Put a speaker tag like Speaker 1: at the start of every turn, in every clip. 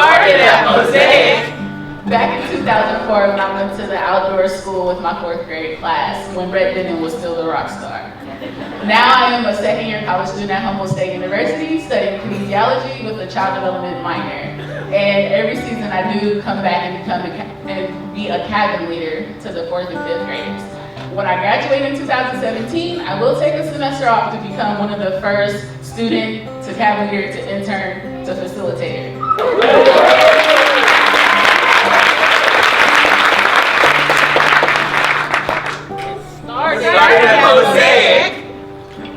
Speaker 1: started at Mosaic. Back in 2004, when I went to the outdoor school with my 4th grade class, when Brett Dennen was still the rock star. Now I am a second-year college student at Humboldt State University, studying kinesiology with a child development minor. And every season I do come back and be a cabin leader to the 4th and 5th graders. When I graduate in 2017, I will take a semester off to become one of the first student to cabin leader to intern to facilitator.
Speaker 2: Started at Mosaic.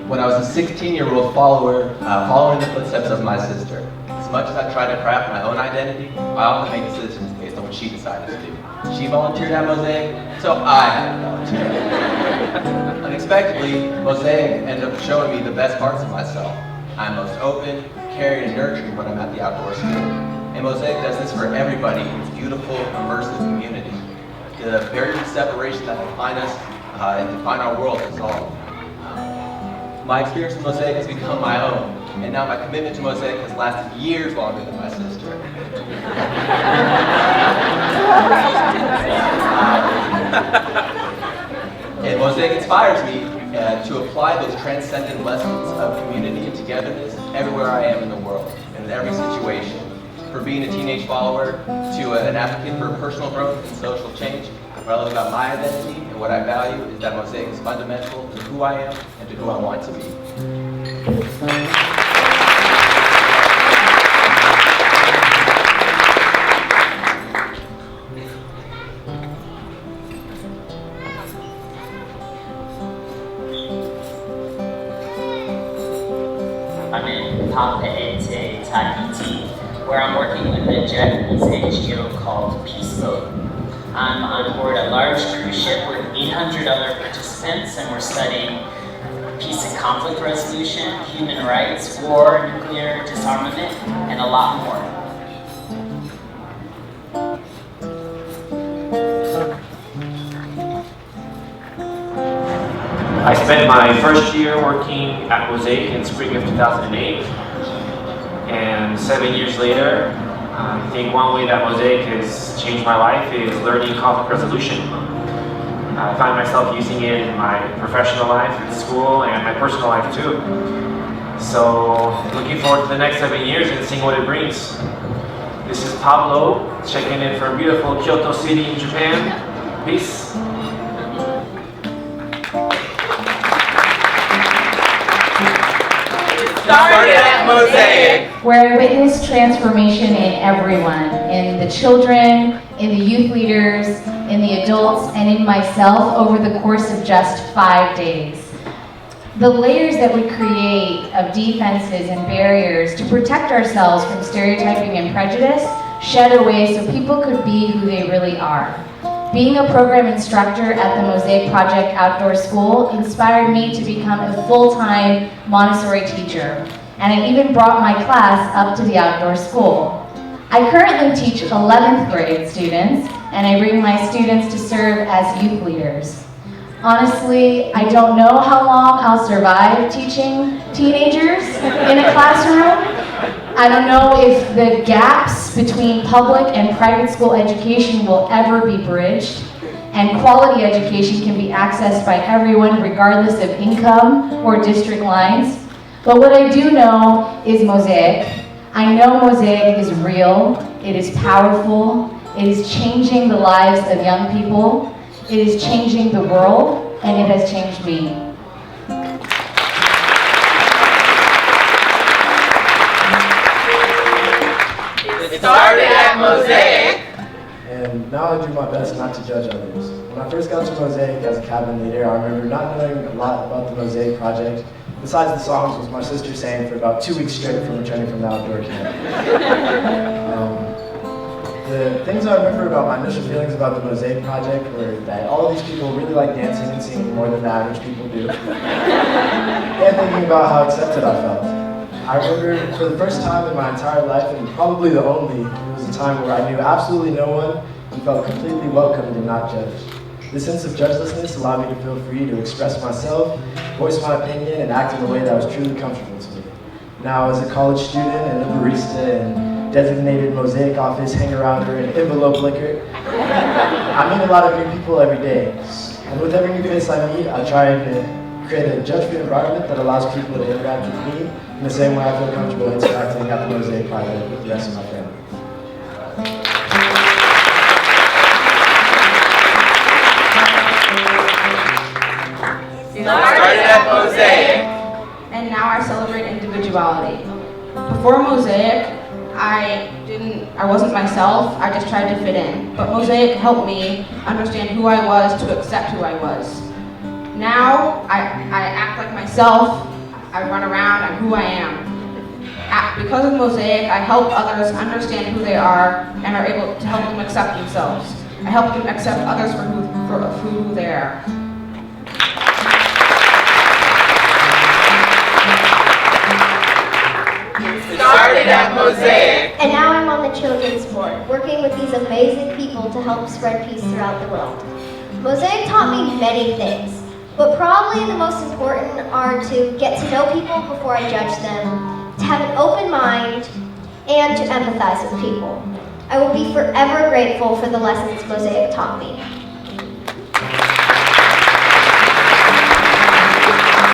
Speaker 3: When I was a 16-year-old follower, following the footsteps of my sister. As much as I try to craft my own identity, I often make decisions based on what she decided to do. She volunteered at Mosaic, so I had to volunteer. Unexpectedly, Mosaic ended up showing me the best parts of myself. I'm most open, caring, and nurturing when I'm at the outdoor school. And Mosaic does this for everybody in its beautiful, immersive community. The barriers of separation that define us and define our world is all. My experience with Mosaic has become my own, and now my commitment to Mosaic has lasted years longer than my sister. And Mosaic inspires me to apply those transcendent lessons of community and togetherness everywhere I am in the world, and in every situation. From being a teenage follower to an advocate for personal growth and social change, what I love about my identity and what I value is that Mosaic is fundamental to who I am and to who I want to be.
Speaker 4: I'm in Papeete, Tahiti, where I'm working with a Japanese NGO called Peace Boat. I'm on board a large cruise ship with 800 other participants, and we're studying peace and conflict resolution, human rights, war, nuclear disarmament, and a lot more.
Speaker 5: I spent my first year working at Mosaic in spring of 2008, and 7 years later, I think one way that Mosaic has changed my life is learning conflict resolution. I find myself using it in my professional life, in school, and my personal life too. So, looking forward to the next 7 years and seeing what it brings. This is Pablo, checking in from beautiful Kyoto City in Japan. Peace.
Speaker 2: Started at Mosaic.
Speaker 6: Where I witnessed transformation in everyone, in the children, in the youth leaders, in the adults, and in myself over the course of just 5 days. The layers that we create of defenses and barriers to protect ourselves from stereotyping and prejudice shed away so people could be who they really are. Being a program instructor at the Mosaic Project Outdoor School inspired me to become a full-time Montessori teacher, and I even brought my class up to the outdoor school. I currently teach 11th grade students, and I bring my students to serve as youth leaders. Honestly, I don't know how long I'll survive teaching teenagers in a classroom. I don't know if the gaps between public and private school education will ever be bridged, and quality education can be accessed by everyone regardless of income or district lines. But what I do know is Mosaic. I know Mosaic is real, it is powerful, it is changing the lives of young people, it is changing the world, and it has changed me.
Speaker 2: It started at Mosaic.
Speaker 7: And now I do my best not to judge others. When I first got to Mosaic as a cabin leader, I remember not knowing a lot about the Mosaic Project, besides the songs which my sister sang for about 2 weeks straight from returning from the outdoor camp. The things I remember about my initial feelings about the Mosaic Project were that all of these people really like dancing and singing more than the average people do. And thinking about how accepted I felt. I remember for the first time in my entire life, and probably the only, it was a time where I knew absolutely no one and felt completely welcomed and not judged. This sense of judgelessness allowed me to feel free to express myself, voice my opinion, and act in a way that was truly comfortable to me. Now, as a college student and a barista and designated Mosaic office hanger outer and envelope licker. I meet a lot of new people every day. And with every new face I meet, I try to create a judge-free environment that allows people to interact with me in the same way I feel comfortable interacting at the Mosaic Project with the rest of my family.
Speaker 2: Started at Mosaic.
Speaker 8: And now I celebrate individuality. Before Mosaic, I wasn't myself, I just tried to fit in. But Mosaic helped me understand who I was, to accept who I was. Now, I act like myself, I run around, I'm who I am. Because of Mosaic, I help others understand who they are and are able to help them accept themselves. I help them accept others for who they are.
Speaker 2: Started at Mosaic.
Speaker 9: And now I'm on the children's board, working with these amazing people to help spread peace throughout the world. Mosaic taught me many things, but probably the most important are to get to know people before I judge them, to have an open mind, and to empathize with people. I will be forever grateful for the lessons Mosaic taught me.